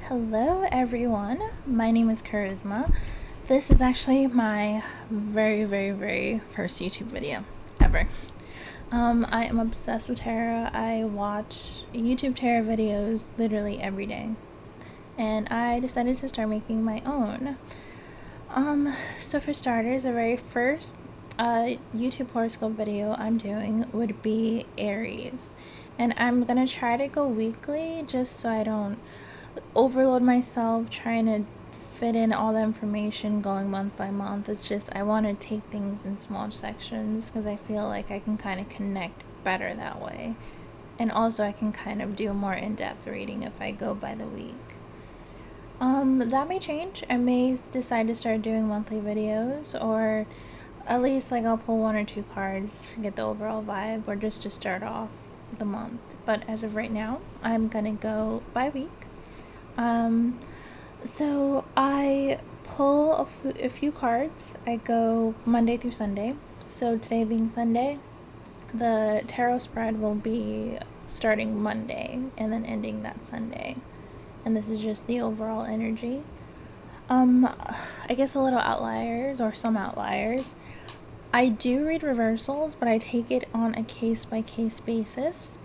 Hello everyone, my name is Charisma. This is actually my very first YouTube video ever. I am obsessed with tarot. I watch YouTube tarot videos literally every day, and I decided to start making my own. So for starters, the very first YouTube horoscope video I'm doing would be Aries, and I'm gonna try to go weekly just so I don't overload myself trying to fit in all the information going month by month. It's just I want to take things in small sections because I feel like I can kind of connect better that way, and also I can kind of do a more in-depth reading if I go by the week. That may change. I may decide to start doing monthly videos, or at least like I'll pull one or two cards to get the overall vibe, or just to start off the month. But as of right now, I'm gonna go by week. So I pull a few cards. I go Monday through Sunday. So today being Sunday, the tarot spread will be starting Monday and then ending that Sunday. And this is just the overall energy. I guess a little outliers, or some outliers. I do read reversals, but I take it on a case-by-case basis.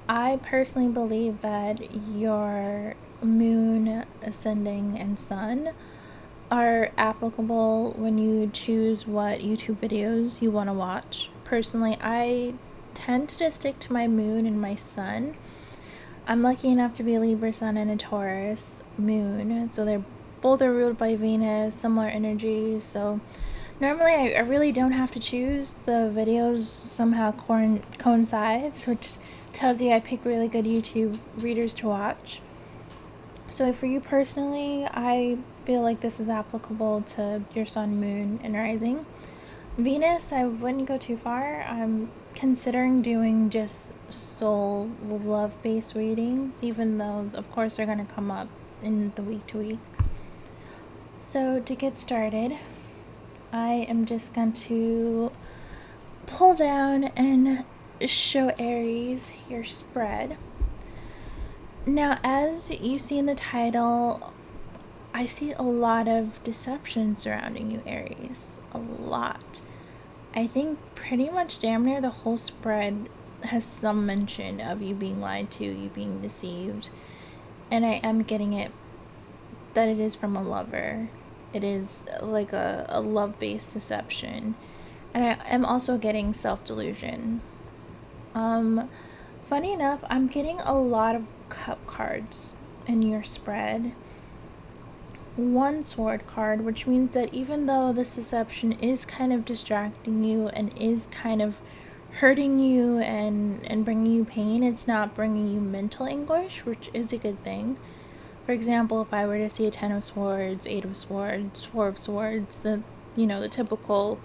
I personally believe that your moon, ascending, and sun are applicable when you choose what YouTube videos you want to watch. Personally, I tend to just stick to my moon and my sun. I'm lucky enough to be a Libra sun and a Taurus moon, so they're both are ruled by Venus, similar energies, so normally I really don't have to choose. The videos somehow coincides, which tells you I pick really good YouTube readers to watch. So for you personally, I feel like this is applicable to your sun, moon, and rising. Venus, I wouldn't go too far. I'm considering doing just soul love-based readings, even though of course they're going to come up in the week to week. So to get started, I am just going to pull down and show Aries your spread. Now, as you see in the title, I see a lot of deception surrounding you, Aries. A lot. I think pretty much damn near the whole spread has some mention of you being lied to, you being deceived. And I am getting it that it is from a lover. It is like a love-based deception. And I am also getting self-delusion. Funny enough, I'm getting a lot of cup cards in your spread. One sword card, which means that even though this deception is kind of distracting you and is kind of hurting you and bringing you pain, it's not bringing you mental anguish, which is a good thing. For example, if I were to see a 10 of swords, 8 of swords, 4 of swords, the typical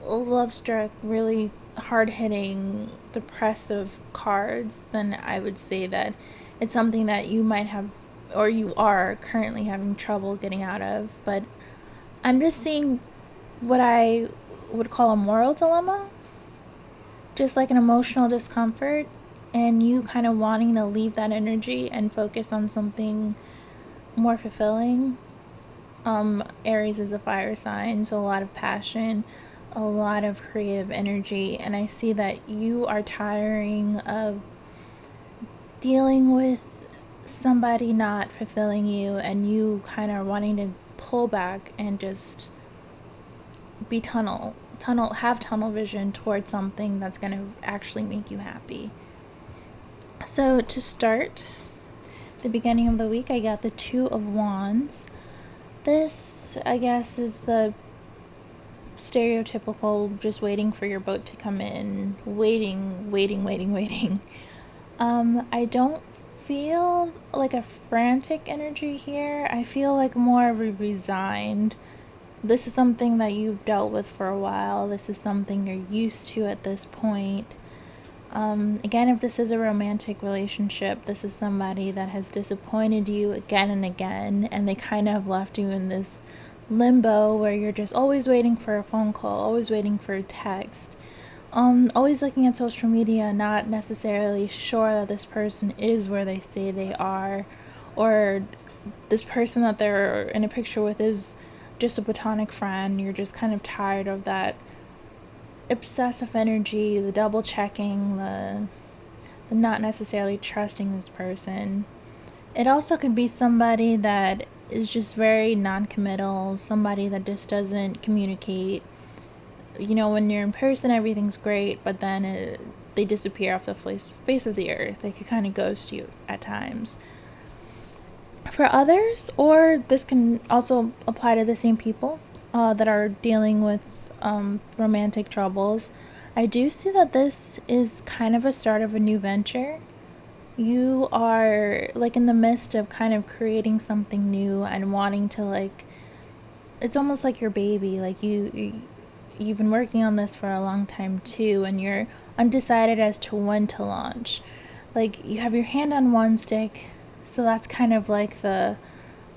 love-struck, really hard-hitting, depressive cards, then I would say that it's something that you might have, or you are currently having trouble getting out of. But I'm just seeing what I would call a moral dilemma, just like an emotional discomfort, and you kind of wanting to leave that energy and focus on something more fulfilling. Aries is a fire sign, so a lot of passion, a lot of creative energy, and I see that you are tiring of dealing with somebody not fulfilling you, and you kind of wanting to pull back and just be have tunnel vision towards something that's going to actually make you happy. So to start the beginning of the week, I got the 2 of Wands. This, I guess, is the stereotypical just waiting for your boat to come in, waiting. I don't feel like a frantic energy here. I feel like more of a resigned. This is something that you've dealt with for a while. This is something you're used to at this point. Again, if this is a romantic relationship, this is somebody that has disappointed you again and again, and they kind of have left you in this limbo where you're just always waiting for a phone call, always waiting for a text, always looking at social media, not necessarily sure that this person is where they say they are, or this person that they're in a picture with is just a platonic friend. You're just kind of tired of that obsessive energy, the double checking, the not necessarily trusting this person. It also could be somebody that is just very non-committal, somebody that just doesn't communicate. You know, when you're in person, everything's great, but then they disappear off the face of the earth. They could kind of ghost you at times. For others, or this can also apply to the same people that are dealing with romantic troubles, I do see that this is kind of a start of a new venture. You are like in the midst of kind of creating something new and wanting to, like, it's almost like your baby. Like you've been working on this for a long time too, and you're undecided as to when to launch. Like, you have your hand on one stick, so that's kind of like the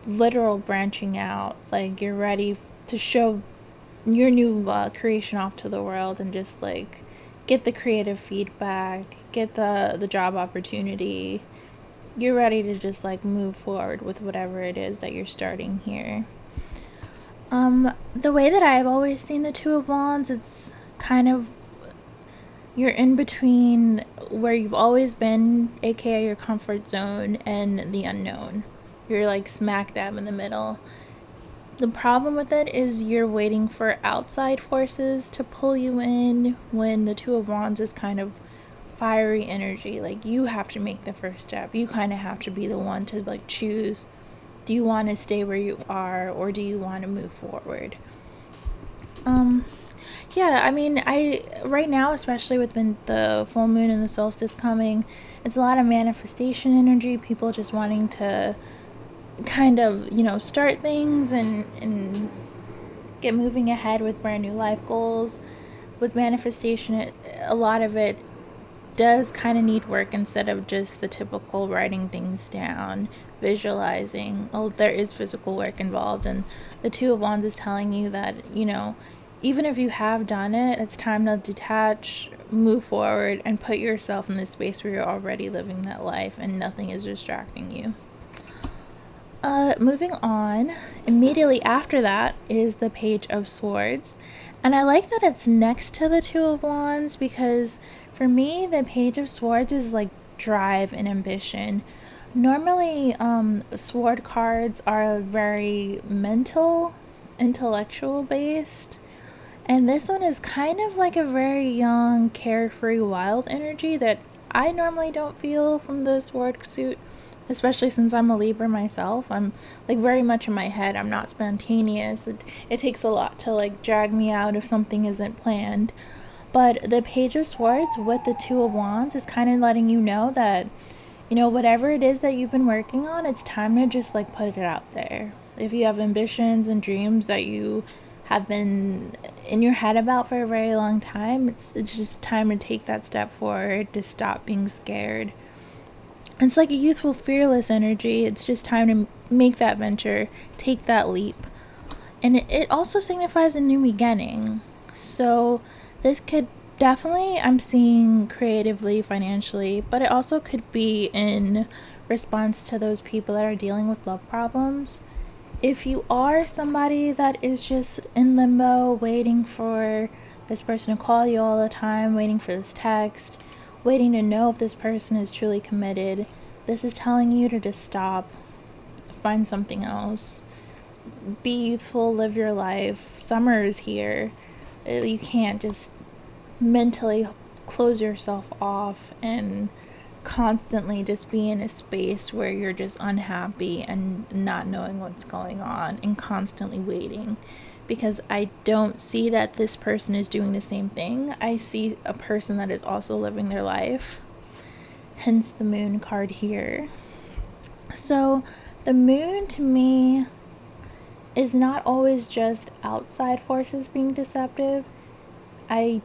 literal branching out. Like, you're ready to show your new creation off to the world and just like get the creative feedback, get the job opportunity. You're ready to just like move forward with whatever it is that you're starting here. The way that I've always seen the Two of Wands, it's kind of, you're in between where you've always been, aka your comfort zone, and the unknown. You're like smack dab in the middle. The problem with it is you're waiting for outside forces to pull you in, when the Two of Wands is kind of fiery energy. Like, you have to make the first step. You kind of have to be the one to like choose, do you want to stay where you are, or do you want to move forward? Yeah, I mean, I right now, especially with the full moon and the solstice coming, it's a lot of manifestation energy, people just wanting to kind of, you know, start things and get moving ahead with brand new life goals. With manifestation, a lot of it does kind of need work instead of just the typical writing things down, visualizing. Oh, there is physical work involved, and the Two of Wands is telling you that, you know, even if you have done it, it's time to detach, move forward, and put yourself in this space where you're already living that life and nothing is distracting you. Moving on, immediately after that is the Page of Swords. And I like that it's next to the Two of Wands, because for me, the Page of Swords is like drive and ambition. Normally, sword cards are very mental, intellectual based. And this one is kind of like a very young, carefree, wild energy that I normally don't feel from the sword suit, especially since I'm a Libra myself. I'm like very much in my head. I'm not spontaneous. It takes a lot to like drag me out if something isn't planned. But the Page of Swords with the Two of Wands is kind of letting you know that, you know, whatever it is that you've been working on, it's time to just like put it out there. If you have ambitions and dreams that you have been in your head about for a very long time, it's just time to take that step forward, to stop being scared. It's like a youthful, fearless energy. It's just time to make that venture, take that leap. And it also signifies a new beginning. So this could definitely, I'm seeing creatively, financially, but it also could be in response to those people that are dealing with love problems. If you are somebody that is just in limbo, waiting for this person to call you all the time, waiting for this text, waiting to know if this person is truly committed, this is telling you to just stop, find something else. Be youthful, live your life. Summer is here. You can't just mentally close yourself off and constantly just be in a space where you're just unhappy and not knowing what's going on and constantly waiting, because I don't see that this person is doing the same thing. I see a person that is also living their life, hence the moon card here. So the moon to me is not always just outside forces being deceptive. I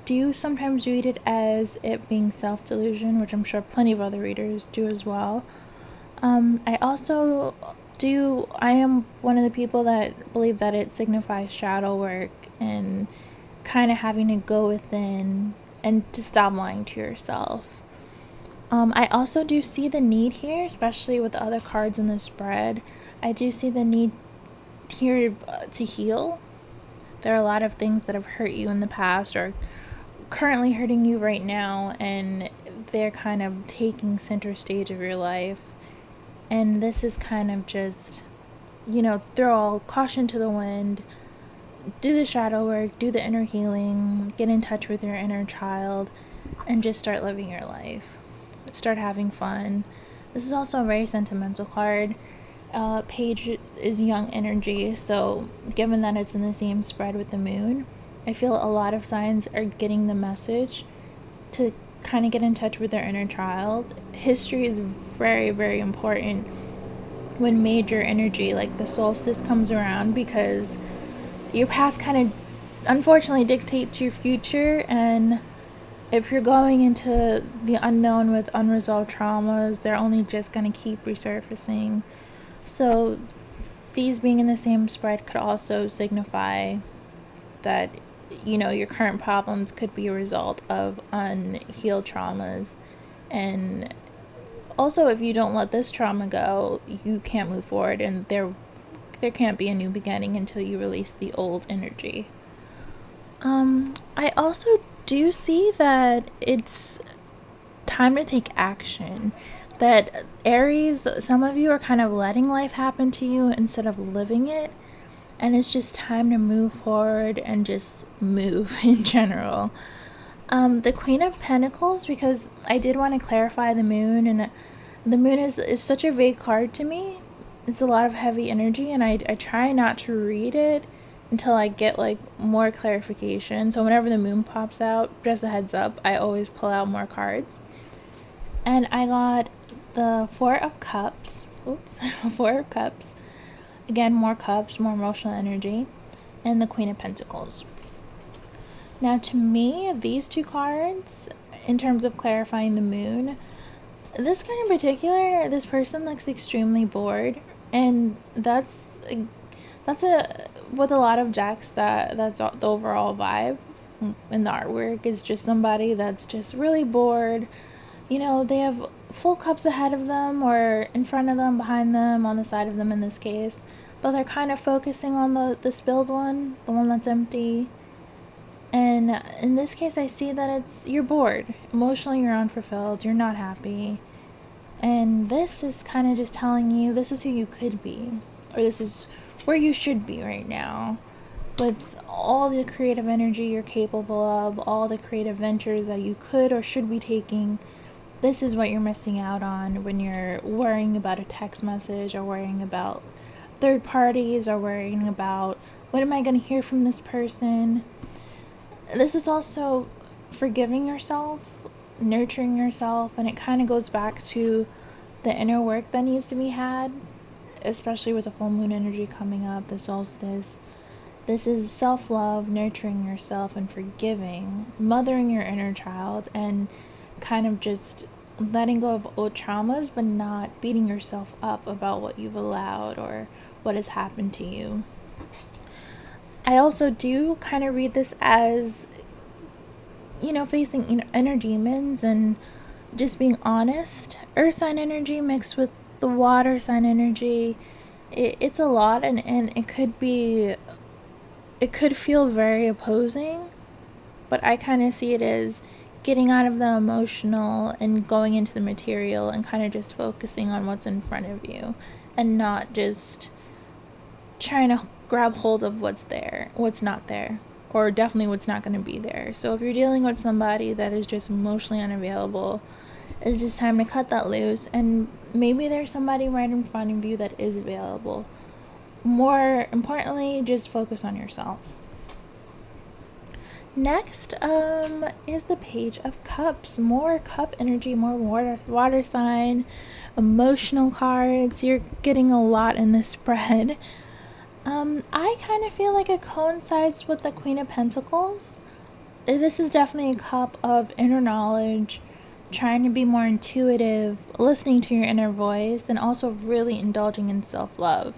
do sometimes read it as it being self-delusion, which I'm sure plenty of other readers do as well. I also I am one of the people that believe that it signifies shadow work and kind of having to go within and to stop lying to yourself. I also do see the need here, especially with the other cards in the spread. I do see the need here to heal. There are a lot of things that have hurt you in the past or currently hurting you right now, and they're kind of taking center stage of your life. And this is kind of just, throw all caution to the wind, do the shadow work, do the inner healing, get in touch with your inner child, and just start living your life. Start having fun. This is also a very sentimental card. Page is young energy, so given that it's in the same spread with the moon, I feel a lot of signs are getting the message to kind of get in touch with their inner child. History is very, very important when major energy like the solstice comes around, because your past kind of unfortunately dictates your future, and if you're going into the unknown with unresolved traumas, they're only just going to keep resurfacing. So these being in the same spread could also signify that, your current problems could be a result of unhealed traumas. And also, if you don't let this trauma go, you can't move forward, and there can't be a new beginning until you release the old energy. I also do see that it's time to take action. That Aries, some of you are kind of letting life happen to you instead of living it. And it's just time to move forward and just move in general. The Queen of Pentacles, because I did want to clarify the moon, and the moon is such a vague card to me. It's a lot of heavy energy, and I try not to read it until I get like more clarification. So whenever the moon pops out, just a heads up, I always pull out more cards. And I got the Four of Cups. Four of Cups. Again, more cups, more emotional energy. And the Queen of Pentacles. Now, to me, these two cards, in terms of clarifying the moon, this card in particular, this person looks extremely bored. And that's with a lot of decks, that's the overall vibe in the artwork, is just somebody that's just really bored. They have full cups ahead of them, or in front of them, behind them, on the side of them in this case, but they're kind of focusing on the spilled one, the one that's empty. And in this case, I see that you're bored. Emotionally, you're unfulfilled, you're not happy. And this is kind of just telling you this is who you could be, or this is where you should be right now, with all the creative energy you're capable of, all the creative ventures that you could or should be taking. This is what you're missing out on when you're worrying about a text message, or worrying about third parties, or worrying about what am I going to hear from this person. This is also forgiving yourself, nurturing yourself, and it kind of goes back to the inner work that needs to be had, especially with the full moon energy coming up, the solstice. This is self-love, nurturing yourself, and forgiving, mothering your inner child, and kind of just letting go of old traumas, but not beating yourself up about what you've allowed or what has happened to you. I also do kind of read this as, facing inner demons and just being honest. Earth sign energy mixed with the water sign energy, it's a lot, and it could feel very opposing, but I kind of see it as getting out of the emotional and going into the material, and kind of just focusing on what's in front of you, and not just trying to grab hold of what's not there, or definitely what's not going to be there. So if you're dealing with somebody that is just emotionally unavailable, it's just time to cut that loose, and maybe there's somebody right in front of you that is available. More importantly, just focus on yourself. Next is the Page of Cups. More cup energy, more water sign, emotional cards. You're getting a lot in this spread. I kind of feel like it coincides with the Queen of Pentacles. This is definitely a cup of inner knowledge, trying to be more intuitive, listening to your inner voice, and also really indulging in self-love.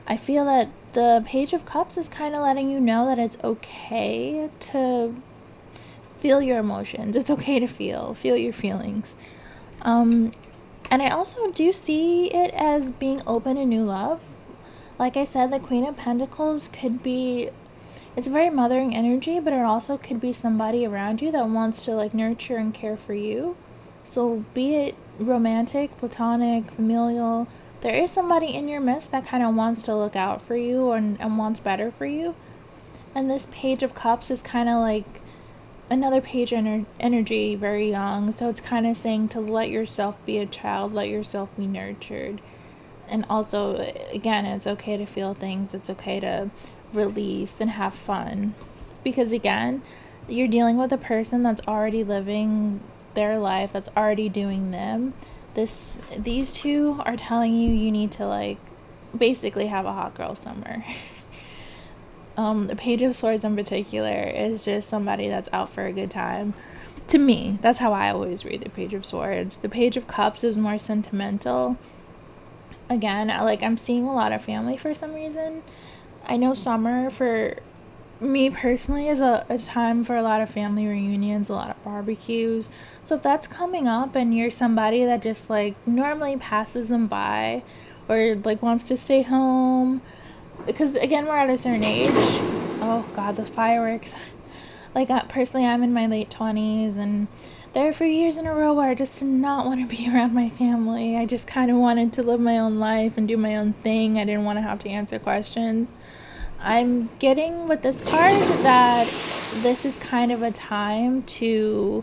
I feel that the Page of Cups is kind of letting you know that it's okay to feel your emotions. It's okay to feel your feelings. And I also do see it as being open to new love. Like I said, the Queen of Pentacles could be, it's a very mothering energy, but it also could be somebody around you that wants to like nurture and care for you. So be it romantic, platonic, familial, there is somebody in your midst that kind of wants to look out for you and wants better for you. And this Page of Cups is kind of like another page energy, very young. So it's kind of saying to let yourself be a child, let yourself be nurtured. And also, again, it's okay to feel things. It's okay to release and have fun. Because again, you're dealing with a person that's already living their life, that's already doing them. These two are telling you you need to like basically have a hot girl summer. The Page of Swords in particular is just somebody that's out for a good time. To me, that's how I always read the Page of Swords. The Page of Cups is more sentimental. Again, I'm seeing a lot of family for some reason. I know summer for me personally is a time for a lot of family reunions, a lot of barbecues. So if that's coming up and you're somebody that just like normally passes them by or like wants to stay home, because again, we're at a certain age. Oh god, the fireworks. Like personally, I'm in my late 20s, and there were a few years in a row where I just did not want to be around my family. I just kind of wanted to live my own life and do my own thing. I didn't want to have to answer questions. I'm getting with this card that this is kind of a time to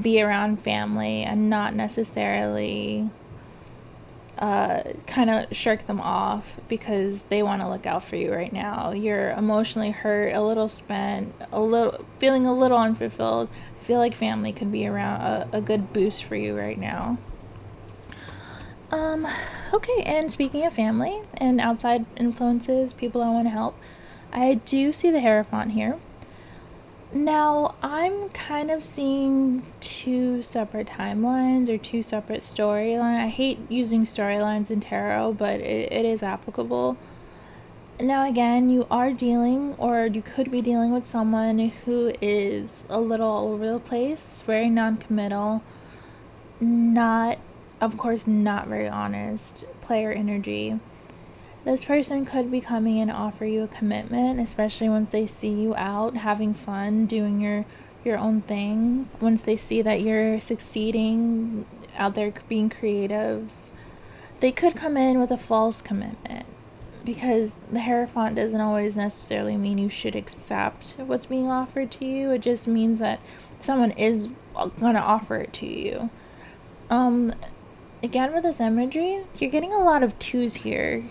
be around family and not necessarily kind of shirk them off because they want to look out for you right now. You're emotionally hurt, a little spent, feeling a little unfulfilled. I feel like family could be around a good boost for you right now. Okay, and speaking of family and outside influences, people I want to help, I do see the Hierophant here. Now, I'm kind of seeing two separate timelines or two separate storylines. I hate using storylines in tarot, but it is applicable. Now, again, you are dealing, or you could be dealing with someone who is a little all over the place, very non-committal, of course, not very honest, player energy. This person could be coming in and offer you a commitment, especially once they see you out having fun, doing your own thing. Once they see that you're succeeding, out there being creative, they could come in with a false commitment. Because the Hierophant doesn't always necessarily mean you should accept what's being offered to you. It just means that someone is going to offer it to you. Again, with this imagery, you're getting a lot of twos here.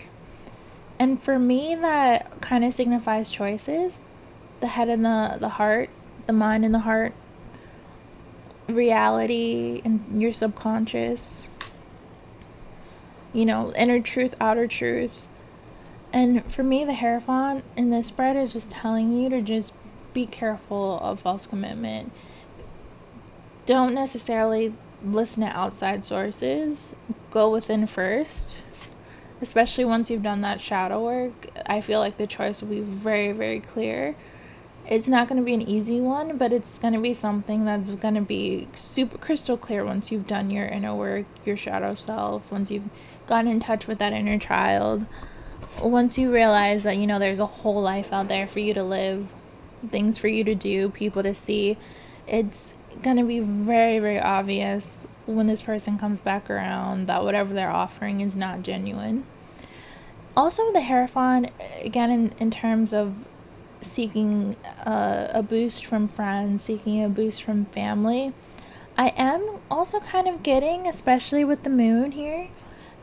And for me, that kind of signifies choices. The head and the heart, the mind and the heart, reality and your subconscious. Inner truth, outer truth. And for me, the Hierophant in this spread is just telling you to just be careful of false commitment. Don't necessarily listen to outside sources. Go within first. Especially once you've done that shadow work, I feel like the choice will be very, very clear. It's not going to be an easy one, but it's going to be something that's going to be super crystal clear once you've done your inner work, your shadow self, once you've gotten in touch with that inner child, once you realize that, there's a whole life out there for you to live, things for you to do, people to see. It's going to be very, very obvious when this person comes back around that whatever they're offering is not genuine. Also, the Hierophant, again, in terms of seeking a boost from friends, seeking a boost from family, I am also kind of getting, especially with the moon here,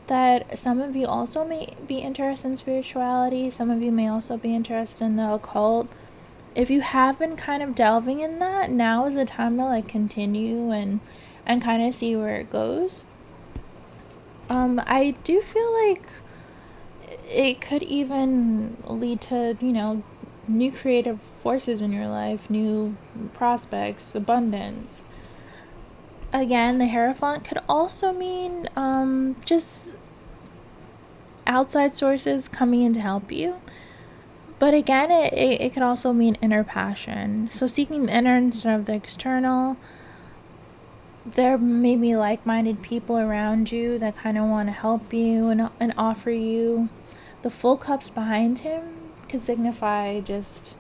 that some of you also may be interested in spirituality. Some of you may also be interested in the occult. If you have been kind of delving in that, now is the time to continue and kind of see where it goes. I do feel like it could even lead to, new creative forces in your life, new prospects, abundance. Again, the Hierophant could also mean just outside sources coming in to help you. But again, it could also mean inner passion. So seeking the inner instead of the external. there may be like-minded people around you that kind of want to help you and offer you. The full cups behind him could signify just,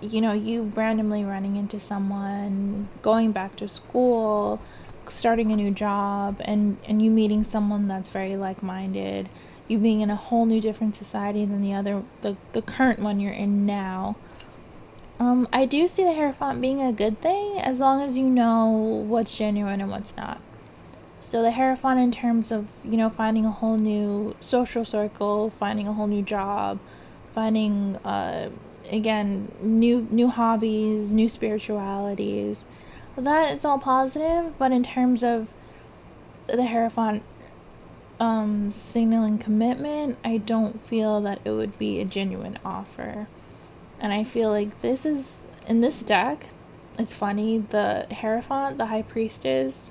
you randomly running into someone, going back to school, starting a new job, and you meeting someone that's very like-minded, you being in a whole new different society than the current one you're in now. I do see the Hierophant being a good thing as long as you know what's genuine and what's not. So the Hierophant in terms of, finding a whole new social circle, finding a whole new job, finding, again, new hobbies, new spiritualities. That it's all positive, but in terms of the Hierophant signaling commitment, I don't feel that it would be a genuine offer. And I feel like this is, in this deck, it's funny, the Hierophant, the High Priestess,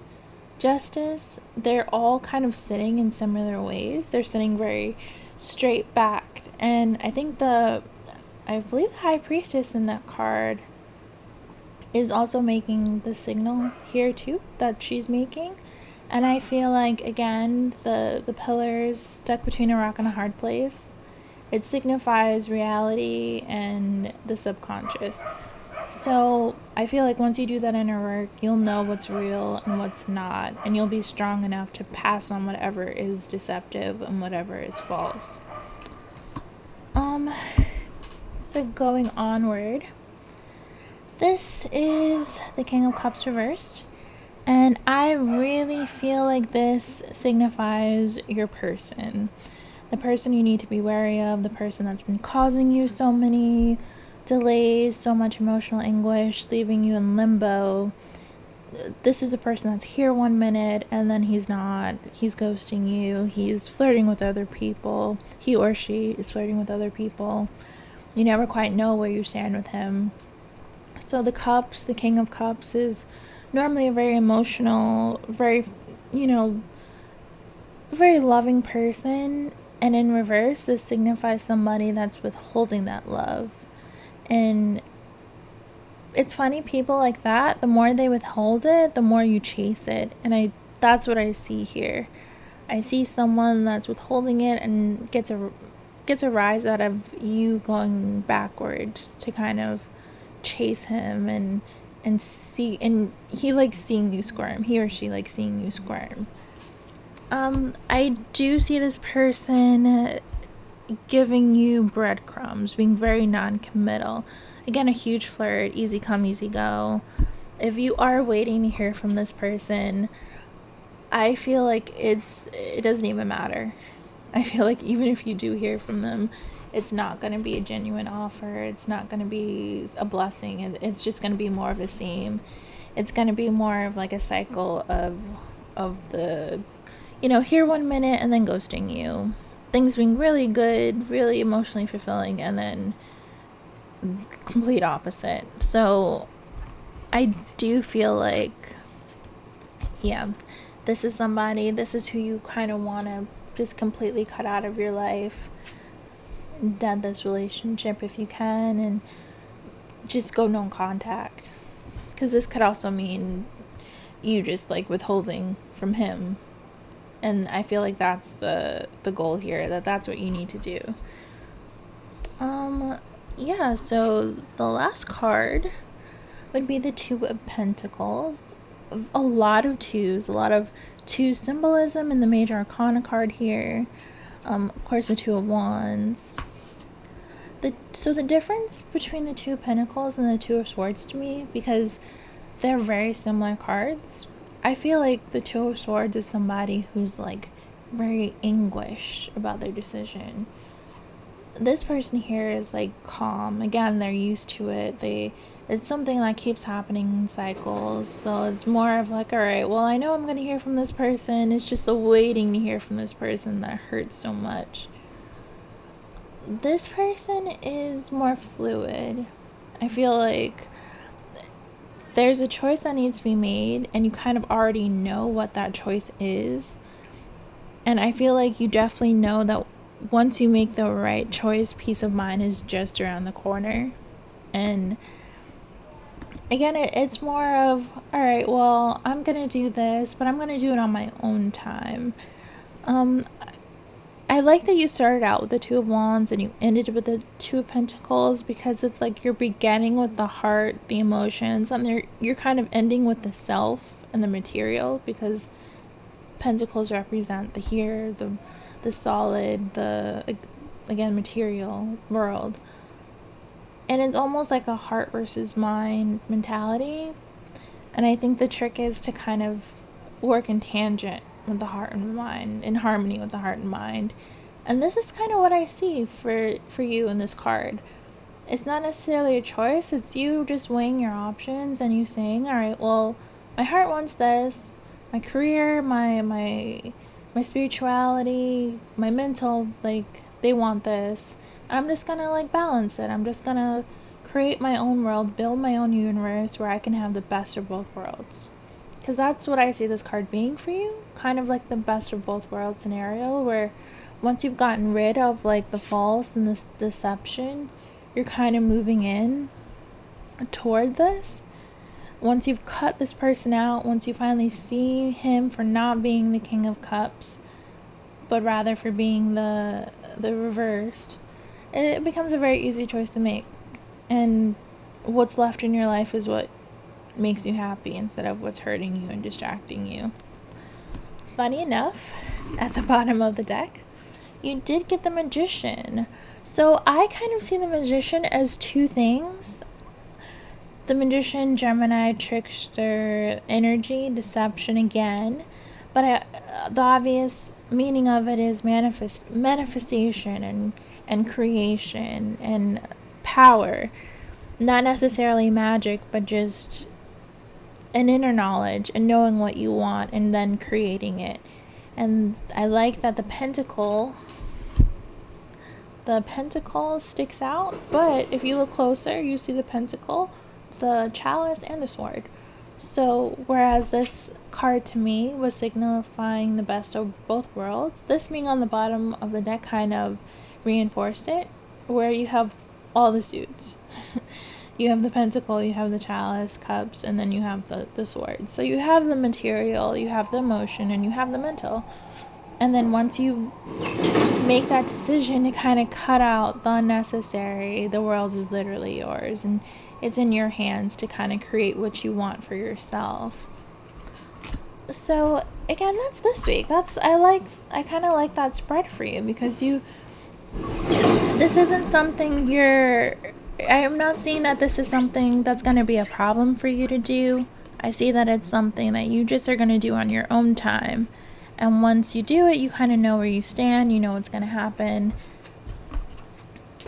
Justice, they're all kind of sitting in similar ways. They're sitting very straight backed. And I believe the High Priestess in that card is also making the signal here too that she's making. And I feel like, again, the pillars stuck between a rock and a hard place. It signifies reality and the subconscious. So I feel like once you do that inner work, you'll know what's real and what's not, and you'll be strong enough to pass on whatever is deceptive and whatever is false. So going onward, this is the King of Cups reversed, and I really feel like this signifies your person. The person you need to be wary of, the person that's been causing you so many delays, so much emotional anguish, leaving you in limbo. This is a person that's here 1 minute and then he's not. He's ghosting you. He's flirting with other people. He or she is flirting with other people. You never quite know where you stand with him. So the Cups, the King of Cups, is normally a very emotional, very, very loving person. And in reverse, this signifies somebody that's withholding that love. And it's funny, people like that, the more they withhold it, the more you chase it. And that's what I see here. I see someone that's withholding it and gets a rise out of you going backwards to kind of chase him and see, and he likes seeing you squirm. He or she likes seeing you squirm. I do see this person giving you breadcrumbs, being very non-committal. Again, a huge flirt, easy come, easy go. If you are waiting to hear from this person, I feel like it doesn't even matter. I feel like even if you do hear from them, it's not going to be a genuine offer. It's not going to be a blessing. It's just going to be more of the same. It's going to be more of like a cycle of the, here 1 minute and then ghosting you. Things being really good, really emotionally fulfilling, and then complete opposite. So I do feel like, yeah, this is who you kind of want to just completely cut out of your life, dead this relationship if you can, and just go no contact. Because this could also mean you just like withholding from him. And I feel like that's the goal here, that's what you need to do. Yeah, so the last card would be the Two of Pentacles. A lot of twos, two symbolism in the Major Arcana card here. Of course, the Two of Wands. So the difference between the Two of Pentacles and the Two of Swords to me, because they're very similar cards, I feel like the Two of Swords is somebody who's like very anguished about their decision. This person here is like calm. Again, they're used to it. It's something that keeps happening in cycles. So it's more of like, all right, well, I know I'm going to hear from this person. It's just the waiting to hear from this person that hurts so much. This person is more fluid. I feel like there's a choice that needs to be made, and you kind of already know what that choice is. And I feel like you definitely know that once you make the right choice, peace of mind is just around the corner. And again, it's more of, all right, well, I'm gonna do this, but I'm gonna do it on my own time. um I like that you started out with the Two of Wands and you ended with the Two of Pentacles, because it's like you're beginning with the heart, the emotions, and you're kind of ending with the self and the material, because Pentacles represent the here, the solid, the, again, material world. And it's almost like a heart versus mind mentality. And I think the trick is to kind of work in tangent with the heart and mind, in harmony with the heart and mind. And this is kind of what I see for you in this card. It's not necessarily a choice, it's you just weighing your options and you saying, all right, well, my heart wants this, my career, my spirituality, my mental, like, they want this. And I'm just gonna like balance it. I'm just gonna create my own world, build my own universe where I can have the best of both worlds. Because that's what I see this card being for you. Kind of like the best of both worlds scenario, where once you've gotten rid of like the false and this deception, you're kind of moving in toward this. Once you've cut this person out, once you finally see him for not being the King of Cups, but rather for being the reversed, it becomes a very easy choice to make. And what's left in your life is what makes you happy instead of what's hurting you and distracting you. Funny enough, at the bottom of the deck, you did get the Magician. So I kind of see the Magician as two things. The Magician, Gemini, trickster energy, deception again. But the obvious meaning of it is manifestation and creation and power. Not necessarily magic, but just an inner knowledge and knowing what you want and then creating it. And I like that the pentacle sticks out, but if you look closer, you see the pentacle, the chalice, and the sword. So whereas this card to me was signifying the best of both worlds, this being on the bottom of the deck kind of reinforced it, where you have all the suits. You have the pentacle, you have the chalice, cups, and then you have the sword. So you have the material, you have the emotion, and you have the mental. And then once you make that decision to kind of cut out the unnecessary, the world is literally yours, and it's in your hands to kind of create what you want for yourself. So again, that's this week. I kind of like that spread for you, because this isn't something I'm not seeing that this is something that's going to be a problem for you to do. I see that it's something that you just are going to do on your own time. And once you do it, you kind of know where you stand, you know what's going to happen.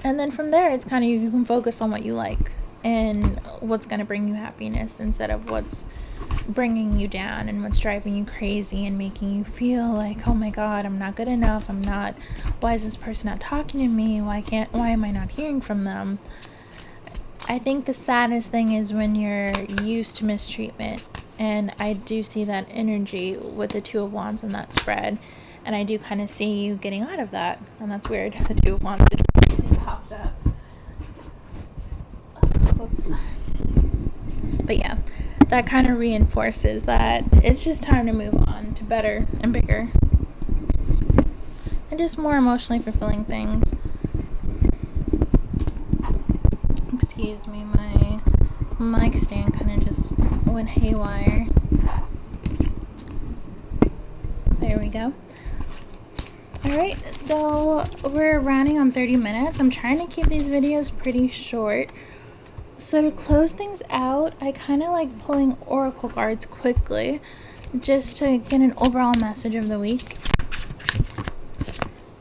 And then from there, it's kind of, you can focus on what you like and what's going to bring you happiness instead of what's bringing you down and what's driving you crazy and making you feel like, oh my god, I'm not good enough, why is this person not talking to me, why am I not hearing from them? I think the saddest thing is when you're used to mistreatment, and I do see that energy with the Two of Wands and that spread, and I do kind of see you getting out of that, and that's weird. The Two of Wands just popped up. Whoops. But yeah, that kind of reinforces that it's just time to move on to better and bigger and just more emotionally fulfilling things. Excuse me, my mic stand kind of just went haywire. There we go. Alright, so we're running on 30 minutes. I'm trying to keep these videos pretty short. So to close things out, I kind of like pulling oracle cards quickly just to get an overall message of the week.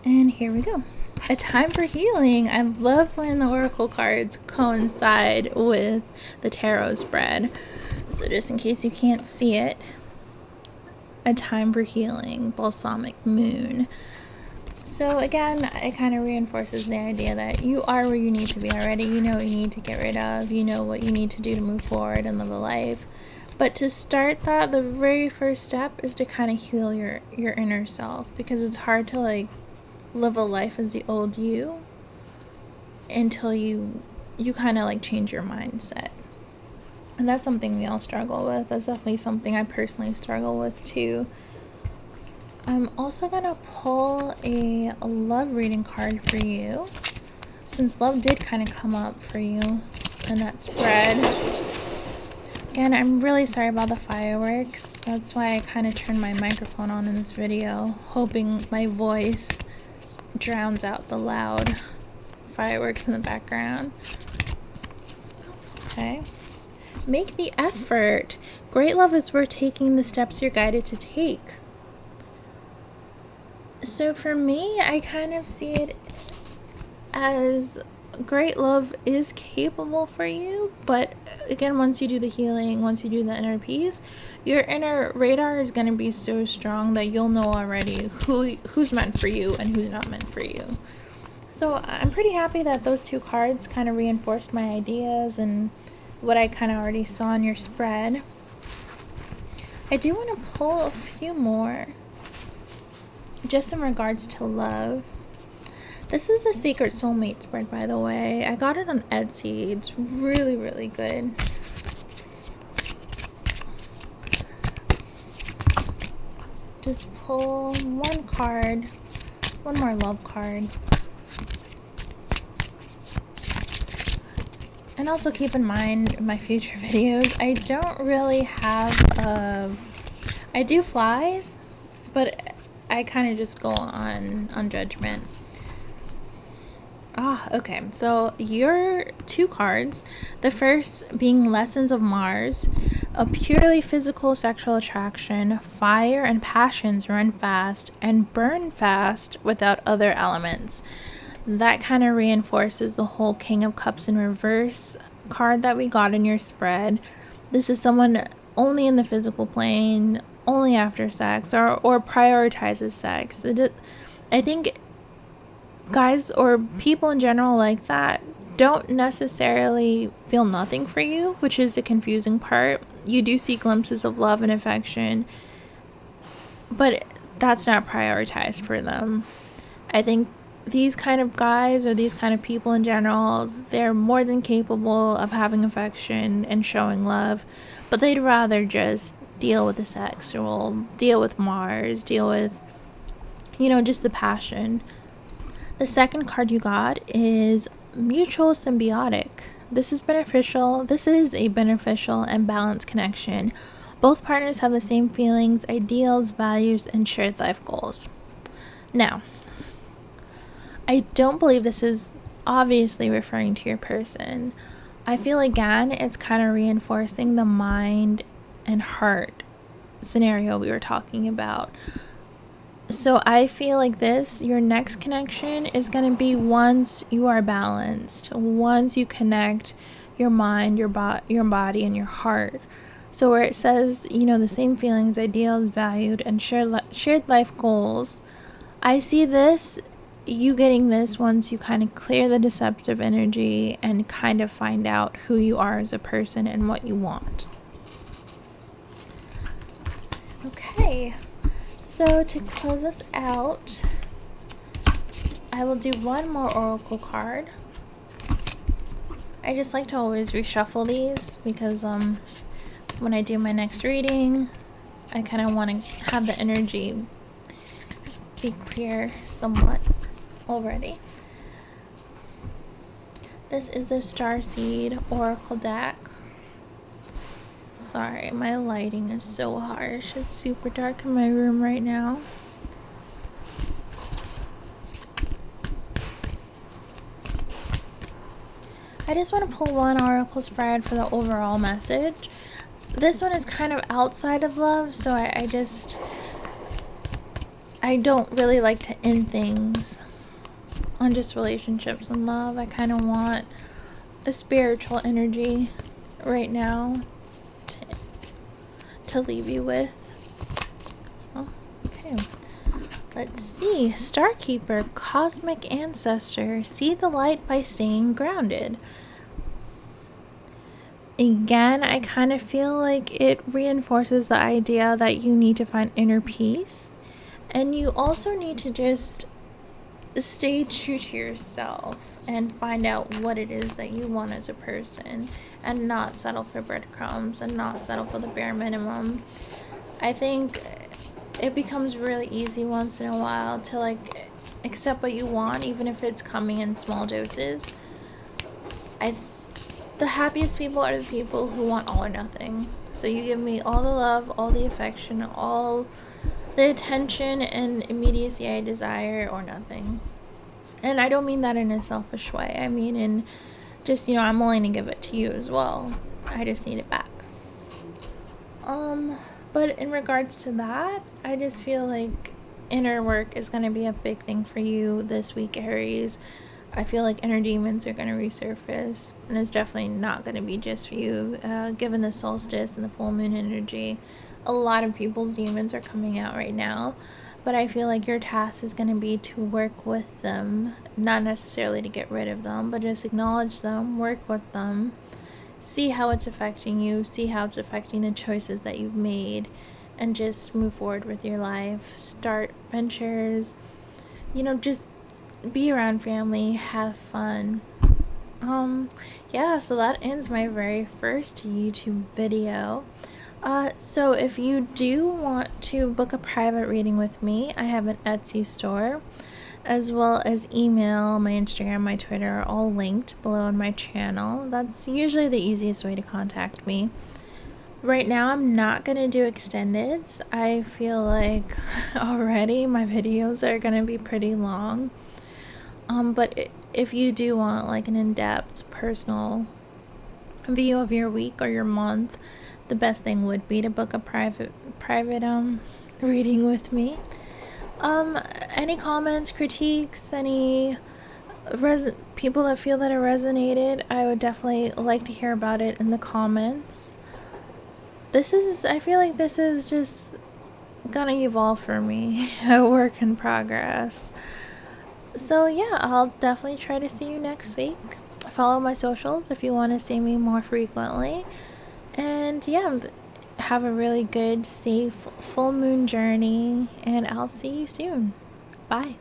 And here we go. A time for healing. I love when the oracle cards coincide with the tarot spread. So just in case you can't see it, a time for healing, balsamic moon. So again, it kind of reinforces the idea that you are where you need to be already. You know what you need to get rid of. You know what you need to do to move forward and live a life. But to start that, the very first step is to kind of heal your inner self, because it's hard to like live a life as the old you until you kind of like change your mindset. And that's something we all struggle with. That's definitely something I personally struggle with too. I'm also gonna pull a love reading card for you, since love did kind of come up for you in that spread. Again, I'm really sorry about the fireworks. That's why I kind of turned my microphone on in this video, hoping my voice drowns out the loud fireworks in the background. Okay. Make the effort. Great love is worth taking the steps you're guided to take. So for me, I kind of see it as great love is capable for you, but again, once you do the healing, once you do the inner peace, your inner radar is going to be so strong that you'll know already who's meant for you and who's not meant for you. So I'm pretty happy that those two cards kind of reinforced my ideas and what I kind of already saw in your spread. I do want to pull a few more just in regards to love. This is a secret soulmate spread, by the way. I got it on Etsy. It's really, really good. Just pull one card, one more love card. And also keep in mind in my future videos, I don't really have, I do flies, but I kind of just go on judgment. Okay, so your two cards, the first being Lessons of Mars, a purely physical sexual attraction, fire and passions run fast and burn fast without other elements. That kind of reinforces the whole King of Cups in reverse card that we got in your spread. This is someone only in the physical plane, only after sex, or prioritizes sex. I think guys or people in general like that don't necessarily feel nothing for you, which is a confusing part. You do see glimpses of love and affection, but that's not prioritized for them. I think these kind of guys or these kind of people in general, they're more than capable of having affection and showing love, but they'd rather just deal with the sexual, deal with Mars, deal with, just the passion. The second card you got is Mutual Symbiotic. This is beneficial. This is a beneficial and balanced connection. Both partners have the same feelings, ideals, values, and shared life goals. Now, I don't believe this is obviously referring to your person. I feel again it's kind of reinforcing the mind and heart scenario we were talking about. So I feel like your next connection is going to be once you are balanced, once you connect your mind, your body, and your heart. So where it says, the same feelings, ideals, valued, and shared life goals, I see you getting this once you kind of clear the deceptive energy and kind of find out who you are as a person and what you want. Okay. So to close us out, I will do one more oracle card. I just like to always reshuffle these because when I do my next reading, I kind of want to have the energy be clear somewhat already. This is the Starseed Oracle deck. Sorry, my lighting is so harsh. It's super dark in my room right now. I just want to pull one oracle spread for the overall message. This one is kind of outside of love, so I don't really like to end things on just relationships and love. I kind of want a spiritual energy right now to leave you with. Oh, okay. Let's see. Starkeeper, Cosmic Ancestor, see the light by staying grounded. Again, I kind of feel like it reinforces the idea that you need to find inner peace. And you also need to just stay true to yourself and find out what it is that you want as a person, and not settle for breadcrumbs and not settle for the bare minimum. I think it becomes really easy once in a while to like accept what you want, even if it's coming in small doses. The happiest people are the people who want all or nothing. So you give me all the love, all the affection, all the attention and immediacy I desire, or nothing. And I don't mean that in a selfish way. I mean in just, I'm willing to give it to you as well. I just need it back. But in regards to that, I just feel like inner work is going to be a big thing for you this week, Aries. I feel like inner demons are going to resurface, and it's definitely not going to be just for you. Given the solstice and the full moon energy, a lot of people's demons are coming out right now, but I feel like your task is going to be to work with them, not necessarily to get rid of them, but just acknowledge them, work with them, see how it's affecting you, see how it's affecting the choices that you've made, and just move forward with your life. Start ventures, just be around family, have fun. So that ends my very first YouTube video. So if you do want to book a private reading with me, I have an Etsy store, as well as email, my Instagram, my Twitter are all linked below in my channel. That's usually the easiest way to contact me. Right now, I'm not going to do extendeds. I feel like already my videos are going to be pretty long. But if you do want like an in-depth personal view of your week or your month, the best thing would be to book a private reading with me. Any comments, critiques, any people that feel that it resonated, I would definitely like to hear about it in the comments. I feel like this is just gonna evolve for me, a work in progress. So yeah, I'll definitely try to see you next week. Follow my socials if you want to see me more frequently. And yeah, have a really good, safe, full moon journey, and I'll see you soon. Bye.